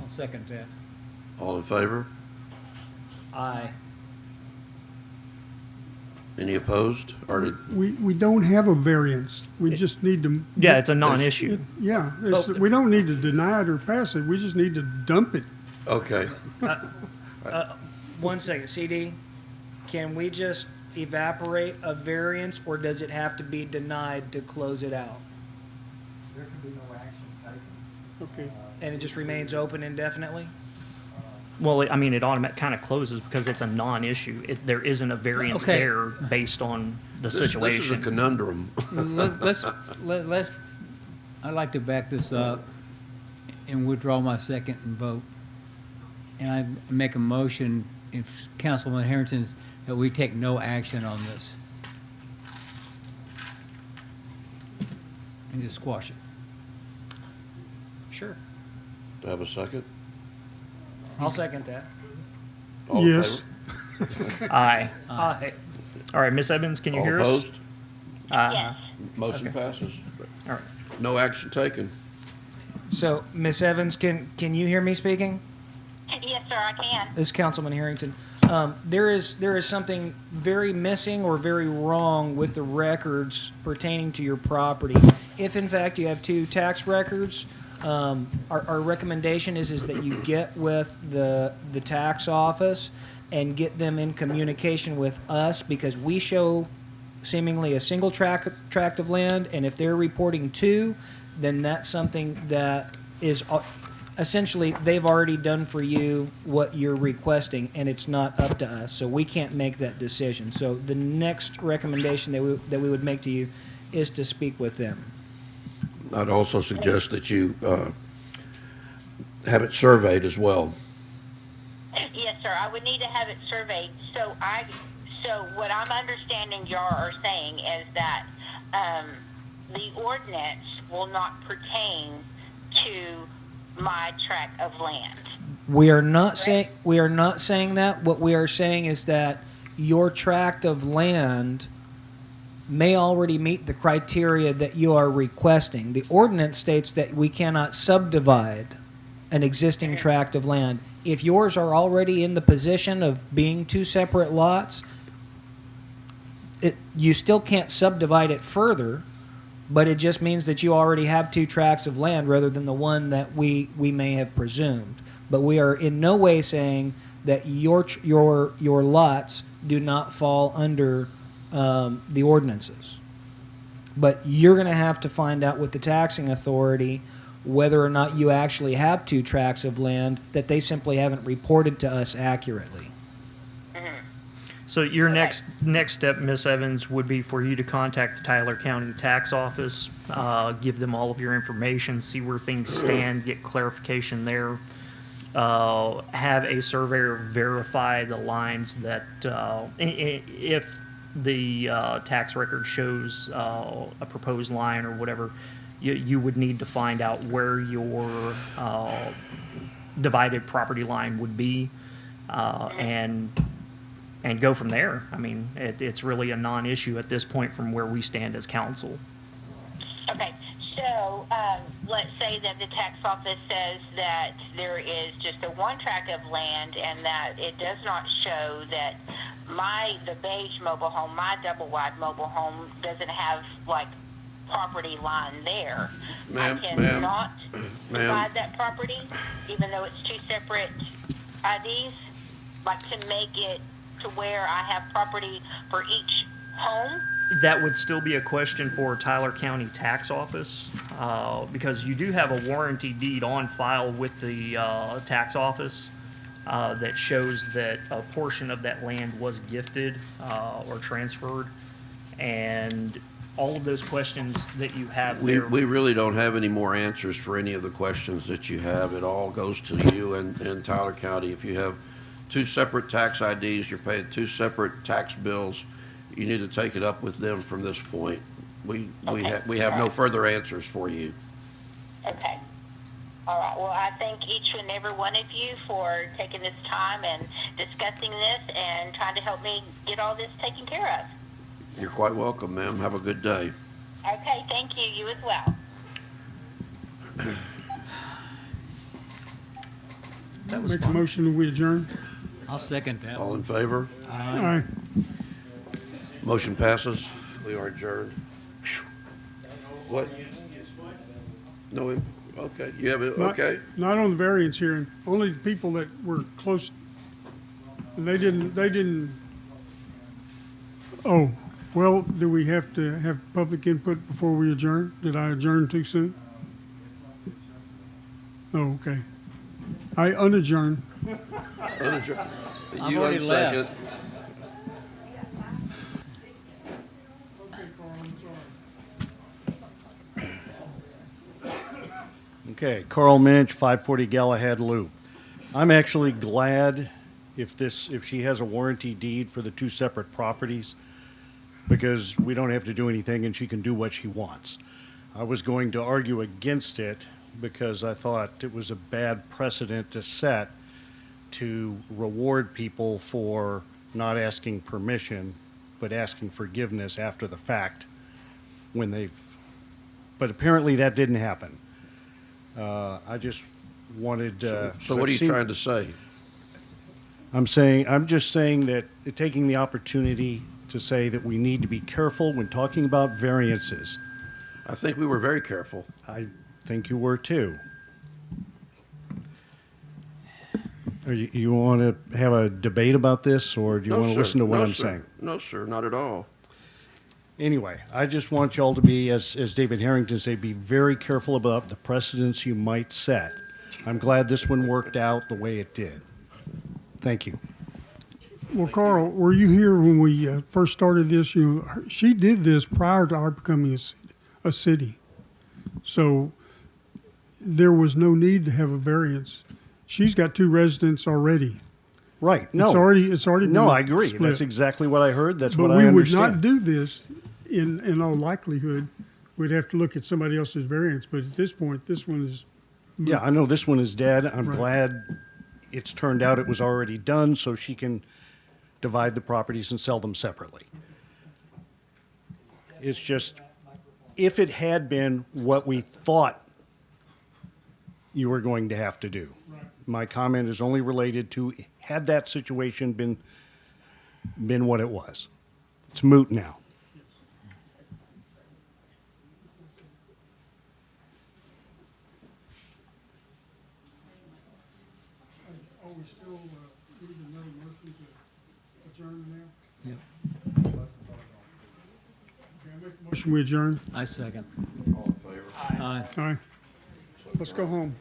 I'll second that. All in favor? Aye. Any opposed? Or did, We don't have a variance. We just need to. Yeah, it's a non-issue. Yeah, we don't need to deny it or pass it. We just need to dump it. okay. 1 second, CD, can we just evaporate a variance, or does it have to be denied to close it out? There can be no action taken. Okay. And it just remains open indefinitely? Well, I mean, it automatically kind of closes because it's a non-issue. There isn't a variance Okay. there based on the This is a situation. conundrum. Let's, I'd like to back this up and withdraw my second and vote. And I make a motion, if Councilman Harrington's, that we take no action on this. And just squash it. Sure. Do I have a second? I'll second that. All in Yes. favor? Aye. Aye. All right, Miss Evans, can you All hear us? opposed? Yes. Motion passes. All right. No action taken. So, Ms. Evans, can you hear me speaking? Yes, sir, I can. This is Councilman Harrington. There is something very missing or very wrong with the records pertaining to your property. If in fact you have two tax records, our recommendation is that you get with the tax office and get them in communication with us, because we show seemingly a single tract of land, and if they're reporting two, then that's something that is essentially, they've already done for you what you're requesting, and it's not up to us, so we can't make that decision. So the next recommendation that we would make to you is to speak with them. I'd also suggest that you have it surveyed as well. Yes, sir, I would need to have it surveyed. So what I'm understanding y'all are saying is that the ordinance will not pertain to my tract of land. We are not saying that. What we are saying is that your tract of land may already meet the criteria that you are requesting. The ordinance states that we cannot subdivide an existing tract of land. If yours are already in the position of being two separate lots, you still can't subdivide it further, but it just means that you already have two tracts of land rather than the one that we may have presumed. But we are in no way saying that your lots do not fall under the ordinances. But you're going to have to find out with the taxing authority whether or not you actually have two tracts of land that they simply haven't reported to us accurately. So your next step, Miss Evans, would be for you to contact the Tyler County Tax Office, give them all of your information, see where things stand, get clarification there, have a surveyor verify the lines that if the tax record shows a proposed line or whatever, you would need to find out where your divided property line would be, and go from there. I mean, it's really a non-issue at this point from where we stand as council. Okay, so let's say that the tax office says that there is just a one tract of land and that it does not show that the beige mobile home, my double wide mobile home doesn't have like property line there. Ma'am, I cannot ma'am. divide that property, even though it's two separate IDs, like to make it to where I have property for each home. That would still be a question for Tyler County Tax Office, because you do have a warranty deed on file with the tax office that shows that a portion of that land was gifted or transferred, and all of those questions that you have We there. really don't have any more answers for any of the questions that you have. It all goes to you and Tyler County. If you have two separate tax IDs, you're paying two separate tax bills, you need to take it up with them from this point. We have no further answers for you. Okay. All right. Well, I thank each and every one of you for taking this time and discussing this and trying to help me get all this taken care of. You're quite welcome, ma'am. Have a good day. Okay. Thank you. You as well. Make a motion, we adjourn. I'll second that All one. in favor? Aye. Motion passes. We are adjourned. What? No, okay, you have it, Not- okay? Not on the variance hearing, only the people that were close, and they didn't, oh, well, do we have to have public input before we adjourn? Did I adjourn too soon? Oh, okay. I unadjourn. Unadjourned. I've You already left. unsecond. Okay, Carl Minch, 540 Galahad Loop. I'm actually glad if she has a warranty deed for the two separate properties, because we don't have to do anything and she can do what she wants. I was going to argue against it because I thought it was a bad precedent to set to reward people for not asking permission, but asking forgiveness after the fact when but apparently that didn't happen. I just wanted. So what are you trying to say? I'm just saying that taking the opportunity to say that we need to be careful when talking about variances. I think we were very careful. I think you were too. You want to have a debate about this, or do you No, want to sir. listen to what No, I'm sir. saying? No, sir, not at all. Anyway, I just want y'all to be, as David Harrington said, be very careful about the precedents you might set. I'm glad this one worked out the way it did. Thank you. Well, Carl, were you here when we first started this? She did this prior to our becoming a city. So there was no need to have a variance. She's got two residents already. Right, no. It's already been No, I agree. split. That's exactly what I heard. That's But what I we would understand. not do this in all likelihood. We'd have to look at somebody else's variance, but at this point, this one is, Yeah, I know this one is dead. I'm Right. glad it's turned out it was already done so she can divide the properties and sell them separately. It's just, if it had been what we thought you were going to have to do. My comment is only related to, had that situation been what it was. It's moot now. are we still, need another motion to adjourn now? Yep. Okay, I make a motion, we adjourn. I second. All in favor? Aye. All right, let's go home.